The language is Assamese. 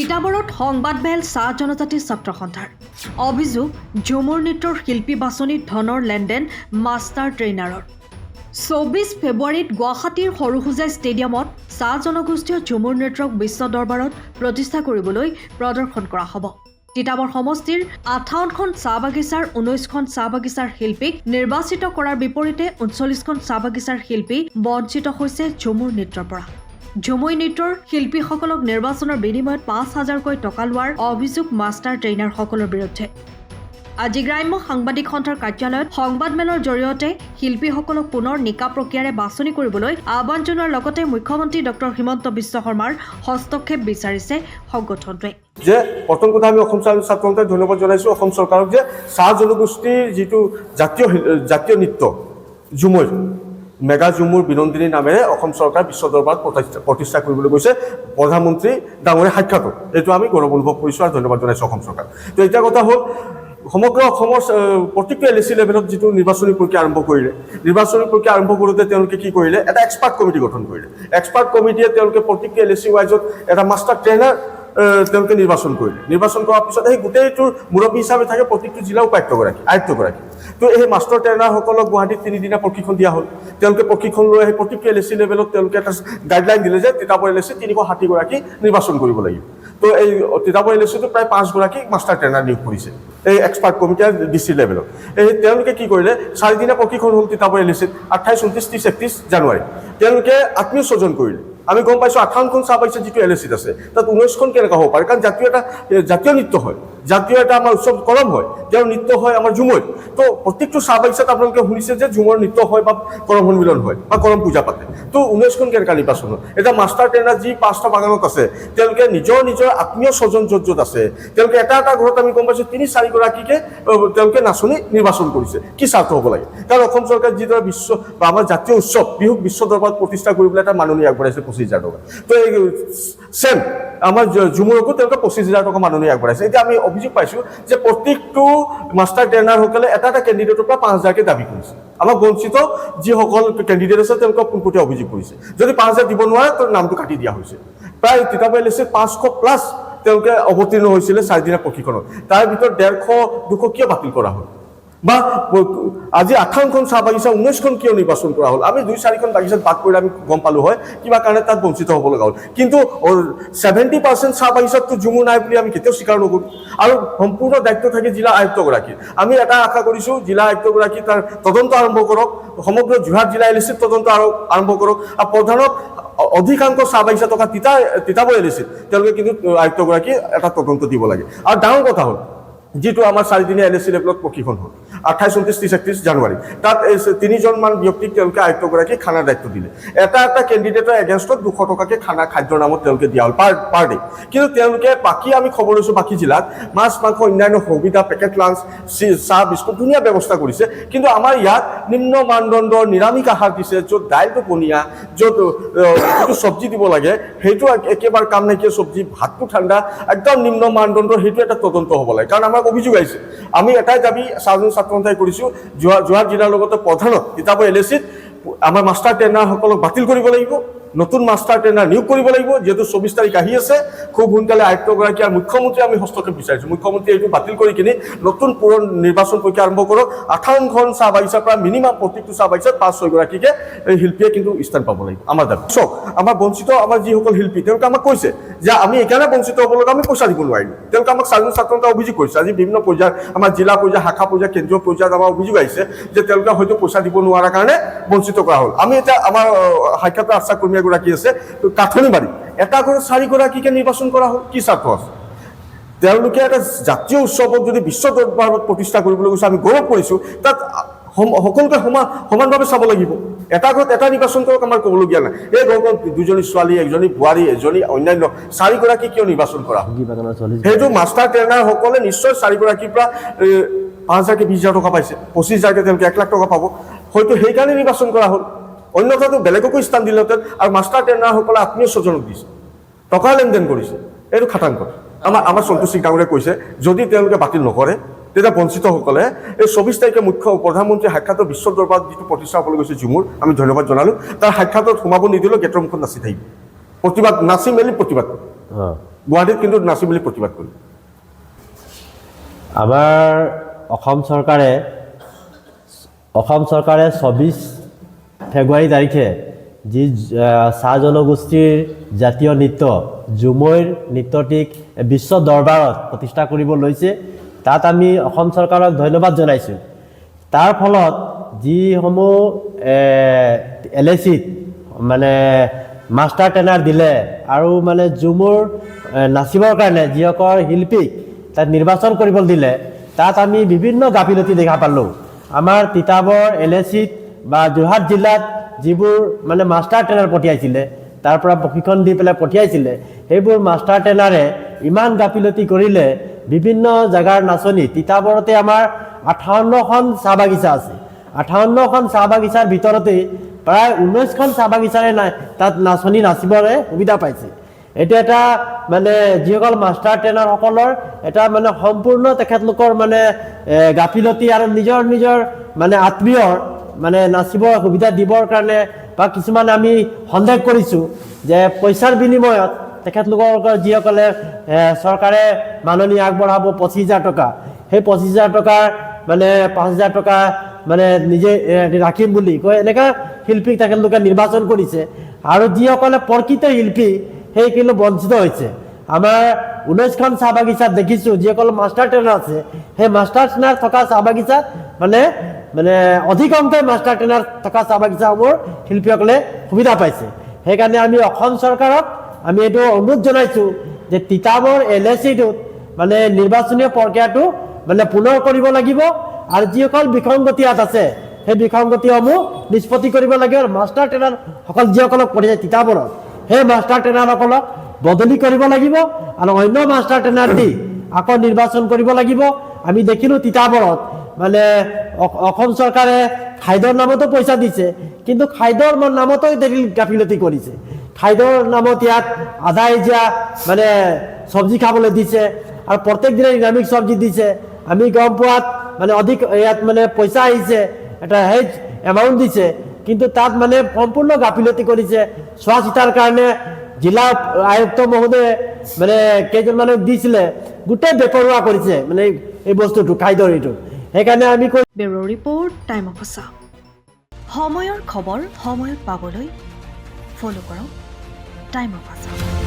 তিতাবৰত সংবাদমেল চাহ জনজাতি ছাত্ৰ সন্থাৰ অভিযোগ ঝুমুৰ নৃত্যৰ শিল্পী বাছনিত ধনৰ লেনদেন মাষ্টাৰ ট্ৰেইনাৰৰ ২৪ ফেব্ৰুৱাৰীত গুৱাহাটীৰ সৰুসজাই ষ্টেডিয়ামত চাহ জনগোষ্ঠীয় ঝুমুৰ নৃত্যক বিশ্ব দৰবাৰত প্ৰতিষ্ঠা কৰিবলৈ প্ৰদৰ্শন কৰা হ'ব। তিতাবৰ সমষ্টিৰ ৫৮খন চাহ বাগিচাৰ ১৯খন চাহ বাগিচাৰ শিল্পীক নিৰ্বাচিত কৰাৰ বিপৰীতে ৩৯খন চাহ বাগিচাৰ শিল্পী বঞ্চিত হৈছে ঝুমুৰ নৃত্যৰ পৰা। ঝুমুৰ নৃত্যৰ শিল্পীসকলক নিৰ্বাচনৰ বিনিময়ত ৫,০০০কৈ টকা লোৱাৰ অভিযোগ মাষ্টাৰ ট্ৰেইনাৰসকলৰ বিৰুদ্ধে। আজি গ্ৰাম্য সাংবাদিক সন্থাৰ কাৰ্যালয়ত সংবাদমেলৰ জৰিয়তে শিল্পীসকলক পুনৰ নিকা প্ৰক্ৰিয়াৰে বাছনি কৰিবলৈ আহ্বান জনোৱাৰ লগতে মুখ্যমন্ত্ৰী ডক্টৰ হিমন্ত বিশ্ব শৰ্মাৰ হস্তক্ষেপ বিচাৰিছে সংগঠনটোৱে। যে প্ৰথম কথা আমি অসম ছাত্ৰ সন্থাক ধন্যবাদ জনাইছোঁ অসম চৰকাৰক যে চাহ জনগোষ্ঠীৰ যিটো জাতীয় নৃত্য ঝুমুৰ মেগা ঝুমুৰ বিনন্দিনী নামেৰে অসম চৰকাৰ বিশ্ব দৰবাৰত প্ৰতিষ্ঠা কৰিবলৈ গৈছে প্ৰধানমন্ত্ৰী ডাঙৰীয়া সাক্ষাতত। এইটো আমি গৌৰৱ অনুভৱ কৰিছোঁ আৰু ধন্যবাদ জনাইছোঁ অসম চৰকাৰ। তো এতিয়া কথা হ'ল সমগ্ৰ অসমৰ প্ৰতিটো LAC লেভেলত যিটো নিৰ্বাচনী প্ৰক্ৰিয়া আৰম্ভ কৰিলে, নিৰ্বাচনী প্ৰক্ৰিয়া আৰম্ভ কৰোঁতে তেওঁলোকে কি কৰিলে, এটা এক্সপাৰ্ট কমিটি গঠন কৰিলে। এক্সপাৰ্ট কমিটিয়ে তেওঁলোকে প্ৰতিটো LAC ৱাইজত এটা মাষ্টাৰ ট্ৰেইনাৰ তেওঁলোকে নিৰ্বাচন কৰিলে। নিৰ্বাচন কৰাৰ পিছত সেই গোটেইটোৰ মুৰব্বী হিচাপে থাকে প্ৰতিটো জিলা আয়ুক্তগৰাকী। তো এই মাষ্টাৰ ট্ৰেইনাৰসকলক গুৱাহাটীত ৩ দিনীয়া প্ৰশিক্ষণ দিয়া হ'ল। তেওঁলোকে প্ৰশিক্ষণ লৈ আহি প্ৰতিটো LAC লেভেলত তেওঁলোকে এটা গাইডলাইন দিলে যে তিতাবৰ LAC ৩৬০গৰাকী নিৰ্বাচন কৰিব লাগিব। তো এই তিতাবৰ LACটো প্ৰায় ৫গৰাকী মাষ্টাৰ ট্ৰেইনাৰ নিয়োগ কৰিছে এই এক্সপাৰ্ট কমিটিৰ DC লেভেলত। তেওঁলোকে কি কৰিলে, ৪ দিনীয়া প্ৰশিক্ষণ হ'ল তিতাবৰ LACত ২৮, ২৯, ৩০, ৩১ জানুৱাৰী। তেওঁলোকে আত্মীয় স্বজন কৰিলে। আমি গম পাইছোঁ ৫৮খন চাহ বাগিচা যিটো LACত আছে তাত ১৯খন কেনেকুৱা হ'ব পাৰে, কাৰণ জাতীয় নৃত্য হয়, জাতীয় এটা আমাৰ উৎসৱ কৰম হয়, তেওঁৰ নৃত্য হয় আমাৰ ঝুমুৰ। তো প্ৰত্যেকটো চাহ বাগিচাত আপোনালোকে শুনিছে যে ঝুমুৰ নৃত্য হয় বা কৰম সন্মিলন হয় বা কৰম পূজা পাতে। তো ১৯খন কেনেকুৱা নিৰ্বাচন হয়। এটা মাষ্টাৰ ট্ৰেইনাৰ যি ৫টা বাগানত আছে তেওঁলোকে নিজৰ আত্মীয় স্বজন য'ত আছে তেওঁলোকে এটা ঘৰত আমি গম পাইছোঁ ৩-৪গৰাকীকে তেওঁলোকে নাচনি নিৰ্বাচন কৰিছে। কি স্বাৰ্থ হ'ব লাগে, কাৰণ অসম চৰকাৰে যিদৰে বিশ্ব বা আমাৰ জাতীয় উৎসৱ বিহুক বিশ্ব দৰবাৰত প্ৰতিষ্ঠা কৰিবলৈ এটা মাননি আগবঢ়াইছে ২৫,০০০ টকা। তো এই চেম আমাৰ ঝুমুৰকো তেওঁলোকে ২৫,০০০ টকা মাননি আগবঢ়াইছে। এতিয়া আমি অভিযোগ পাইছোঁ যে প্ৰত্যেকটো মাষ্টাৰ ট্ৰেইনাৰসকলে এটা কেণ্ডিডেটৰ পৰা ৫,০০০কৈ দাবী কৰিছে। আমাক বঞ্চিত যিসকল কেণ্ডিডেট আছে তেওঁলোকক পোনপটীয়া অভিযোগ কৰিছে। যদি ৫,০০০ দিব নোৱাৰে তো নামটো কাটি দিয়া হৈছে। প্ৰায় তিতাবৰ LACত ৫০০+ তেওঁলোকে অৱতীৰ্ণ হৈছিলে ৪ দিনীয়া প্ৰশিক্ষণত। তাৰ ভিতৰত ১৫০-২০০ কিয় বাতিল কৰা হ'ল, বা আজি ৫৮খন চাহ বাগিচা ১৯খন কিয় নিৰ্বাচন কৰা হ'ল। আমি ২-৪খন বাগিচাত বাদ কৰিলে আমি গম পালোঁ হয় কিবা কাৰণে তাত বঞ্চিত হ'ব লগা হ'ল। কিন্তু 70% চাহ বাগিচাততো ঝুমুৰ নাই বুলি আমি কেতিয়াও স্বীকাৰ নকৰোঁ। আৰু সম্পূৰ্ণ দায়িত্ব থাকে জিলা আয়ুক্তগৰাকীৰ। আমি এটা আশা কৰিছোঁ জিলা আয়ুক্তগৰাকী তাৰ তদন্ত আৰম্ভ কৰক, সমগ্ৰ যোৰহাট জিলা LACত তদন্ত আৰম্ভ কৰক। আৰু প্ৰধানক অধিকাংশ চাহ বাগিচা থকা তিতাবৰ LACত তেওঁলোকে কিন্তু আয়ুক্তগৰাকী এটা তদন্ত দিব লাগে। আৰু ডাঙৰ কথা হ'ল যিটো আমাৰ ৪ দিনীয়া LAC লেভেলত প্ৰশিক্ষণ হ'ল ২৮, ২৯, ৩০, ৩১ জানুৱাৰী। তাত ৩জনমান ব্যক্তিক তেওঁলোকে আয়ুক্তগৰাকীয়ে খানাৰ দায়িত্ব দিলে। এটা কেণ্ডিডেটৰ এগেইনষ্টত ২০০ টকাকৈ খাদ্যৰ নামত তেওঁলোকে দিয়া হ'ল পাৰ ডে। কিন্তু তেওঁলোকে বাকী আমি খবৰ লৈছোঁ বাকী জিলাত মাছ মাংস অন্যান্য সুবিধা, পেকেট লাঞ্চ, চাহ বিস্কুট ধুনীয়া ব্যৱস্থা কৰিছে। কিন্তু আমাৰ ইয়াত নিম্ন মানদণ্ডৰ নিৰামিষ আহাৰ দিছে, য'ত দাইলটো পনীয়া, য'ত যিটো চব্জি দিব লাগে সেইটো একেবাৰে কাম নাইকিয়া চব্জি, ভাতটো ঠাণ্ডা, একদম নিম্ন মানদণ্ডৰ। সেইটো এটা তদন্ত হ'ব লাগে, কাৰণ আমাৰ অভিযোগ আহিছে। আমি এটাই দাবী ছাত্ৰ সন্থাই কৰিছোঁ, যোৰহাট জিলাৰ লগতে প্ৰধানত তিতাবৰ LACত আমাৰ মাষ্টাৰ ট্ৰেইনাৰসকলক বাতিল কৰিব লাগিব, নতুন মাষ্টাৰ ট্ৰেইনাৰ নিয়োগ কৰিব লাগিব। যিহেতু ২৪ তাৰিখ আহি আছে, খুব সোনকালে আয়ুক্তগৰাকী আৰু মুখ্যমন্ত্ৰী আমি হস্তক্ষেপ বিচাৰিছোঁ। মুখ্যমন্ত্ৰীয়ে এইটো বাতিল কৰি কিনি নতুন নিৰ্বাচন প্ৰক্ৰিয়া আৰম্ভ কৰক। ৫৮খন চাহ বাগিচাৰ পৰা মিনিমাম প্ৰত্যেকটো চাহ বাগিচাত ৫-৬গৰাকীকে শিল্পীয়ে কিন্তু স্থান পাব লাগিব। আমাৰ দাবী চাওক, আমাৰ বঞ্চিত আমাৰ যিসকল শিল্পী তেওঁলোকে আমাক কৈছে যে আমি এইকাৰণে বঞ্চিত হ'ব লগা, আমি পইচা দিব নোৱাৰিলোঁ। তেওঁলোকে আমাক ছাত্ৰ সন্থাই অভিযোগ কৰিছে। আজি বিভিন্ন পৰ্যায়ত আমাৰ জিলা পৰ্যায়, শাখা পৰ্যায়, কেন্দ্ৰীয় পৰ্যায়ত আমাৰ অভিযোগ আহিছে যে তেওঁলোকে হয়তো পইচা দিব নোৱাৰাৰ কাৰণে বঞ্চিত কৰা হ'ল। আমি এতিয়া আমাৰ সাক্ষাতৰ আশা কৰ্মী এগৰাকী আছে কাঠনিবাৰী, এটা ঘৰত ৪গৰাকীকে নিৰ্বাচন কৰা হ'ল। কি স্বাৰ্থ আছে? তেওঁলোকে এটা জাতীয় উৎসৱক যদি বিশ্ব দৰবাৰত প্ৰতিষ্ঠা কৰিবলৈ গৈছে, আমি গৌৰৱ কৰিছোঁ। তাত সকলোকে সমানভাৱে চাব লাগিব। এটা ঘৰত এটা নিৰ্বাচন কৰক, আমাৰ ক'বলগীয়া নাই। এই ঘৰখন ২জনী ছোৱালী, ১জনী বোৱাৰী, ১জনী অন্যান্য, ৪গৰাকী কিয় নিৰ্বাচন কৰা হ'ল? সেইটো মাষ্টাৰ ট্ৰেইনাৰসকলে নিশ্চয় ৪গৰাকীৰ পৰা ৫,০০০কৈ ২০,০০০ টকা পাইছে, ২৫,০০০কৈ তেওঁলোকে ১,০০,০০০ টকা পাব। হয়তো সেইকাৰণে নিৰ্বাচন কৰা হ'ল। অন্যথাটো বেলেগকো স্থান দিলেহেঁতেন। আৰু মাষ্টাৰ ট্ৰেইনাৰসকলে আত্মীয় স্বজনক দিছে, টকা লেনদেন কৰিছে। এইটো খাটাং কথা। আমাৰ সন্তোষ সিং ডাঙৰীয়াই কৈছে যদি তেওঁলোকে বাতিল নকৰে তেতিয়া বঞ্চিতসকলে এই ২৪ তাৰিখে প্ৰধানমন্ত্ৰী সাক্ষাতৰ বিশ্ব দৰবাৰত যিটো প্ৰতিষ্ঠা হ'বলৈ গৈছে ঝুমুৰ, আমি ধন্যবাদ জনালোঁ। তাৰ সাক্ষাতত সোমাব নিদিলেও গেটৰ মুখত নাচি থাকিব, প্ৰতিবাদ নাচি মেলি প্ৰতিবাদ। গুৱাহাটীত কিন্তু নাচিম বুলি প্ৰতিবাদ কৰিলোঁ। আমাৰ অসম চৰকাৰে 24 ফেব্ৰুৱাৰী তাৰিখে যি চাহ জনগোষ্ঠীৰ জাতীয় নৃত্য ঝুমুৰ নৃত্যটিক বিশ্ব দৰবাৰত প্ৰতিষ্ঠা কৰিব লৈছে, তাত আমি অসম চৰকাৰক ধন্যবাদ জনাইছোঁ। তাৰ ফলত যিসমূহ LACত মানে মাষ্টাৰ ট্ৰেইনাৰ দিলে আৰু মানে ঝুমুৰ নাচিবৰ কাৰণে যিসকল শিল্পীক তাত নিৰ্বাচন কৰিবলৈ দিলে, তাত আমি বিভিন্ন গাফিলতি দেখা পালোঁ। আমাৰ তিতাবৰ LACত বা যোৰহাট জিলাত যিবোৰ মানে মাষ্টাৰ ট্ৰেইনাৰ পঠিয়াইছিলে, তাৰ পৰা প্ৰশিক্ষণ দি পেলাই পঠিয়াইছিলে, সেইবোৰ মাষ্টাৰ ট্ৰেইনাৰে ইমান গাফিলতি কৰিলে। বিভিন্ন জেগাৰ নাচনি, তিতাবৰতে আমাৰ 58খন চাহ বাগিচা আছে। 58খন চাহ বাগিচাৰ ভিতৰতে প্ৰায় 19খন চাহ বাগিচাৰে তাত নাচনি নাচিবলৈ সুবিধা পাইছে। এইটো এটা মানে যিসকল মাষ্টাৰ ট্ৰেইনাৰসকলৰ এটা মানে সম্পূৰ্ণ তেখেতলোকৰ মানে গাফিলতি আৰু নিজৰ মানে আত্মীয়ৰ মানে নাচিবৰ সুবিধা দিবৰ কাৰণে বা কিছুমান আমি সন্দেহ কৰিছোঁ যে পইচাৰ বিনিময়ত তেখেতলোকৰ যিসকলে চৰকাৰে মাননি আগবঢ়াব 25,000 টকা, সেই 25,000 টকাৰ মানে 5,000 টকা মানে নিজে ৰাখিম বুলি কৈ এনেকুৱা শিল্পীক তেখেতলোকে নিৰ্বাচন কৰিছে। আৰু যিসকলে প্ৰকৃত শিল্পী সেই কিন্তু বঞ্চিত হৈছে। আমাৰ 19খন চাহ বাগিচাত দেখিছোঁ যিসকল মাষ্টাৰ ট্ৰেইনাৰ আছে, সেই মাষ্টাৰ ট্ৰেইনাৰ থকা চাহ বাগিচাত মানে অধিকাংশই মাষ্টাৰ ট্ৰেইনাৰ থকা চাহ বাগিচাসমূহৰ শিল্পীসকলে সুবিধা পাইছে। সেইকাৰণে আমি অসম চৰকাৰক আমি এইটো অনুৰোধ জনাইছোঁ যে তিতাবৰ LACটোত মানে নিৰ্বাচনী প্ৰক্ৰিয়াটো মানে পুনৰ কৰিব লাগিব আৰু যিসকল বিসংগতি ইয়াত আছে সেই বিসংগতিসমূহ নিষ্পত্তি কৰিব লাগে। আৰু মাষ্টাৰ ট্ৰেইনাৰসকল যিসকলক পঠিয়াই তিতাবৰত, সেই মাষ্টাৰ ট্ৰেইনাৰসকলক বদলি কৰিব লাগিব আৰু অন্য মাষ্টাৰ ট্ৰেইনাৰ দি আকৌ নিৰ্বাচন কৰিব লাগিব। আমি দেখিলোঁ তিতাবৰত মানে অসম চৰকাৰে খাদ্যৰ নামতো পইচা দিছে, কিন্তু খাদ্যৰ নামতো গাফিলতি কৰিছে। খাদ্যৰ নামত ইয়াত আধা এজীয়া মানে চব্জি খাবলৈ দিছে আৰু প্ৰত্যেক দিনে নিৰামিষ চব্জি দিছে। আমি গম পোৱাত মানে অধিক ইয়াত মানে পইচা আহিছে, এটা হেজ এমাউণ্ট দিছে, কিন্তু তাত মানে সম্পূৰ্ণ গাফিলতি কৰিছে। চোৱা চিতাৰ কাৰণে জিলা আয়ুক্ত মহোদয়ে মানে কেইজনমানক দিছিলে, গোটেই বেপৰোৱা কৰিছে মানে এই বস্তুটো খাদ্যৰ এইটো। সেইকাৰণে আমি ব্যুৰো ৰিপৰ্ট, টাইম অফ আছা। সময়ৰ খবৰ সময়ত পাবলৈ ফ'ল' কৰক টাইম অফ আছা।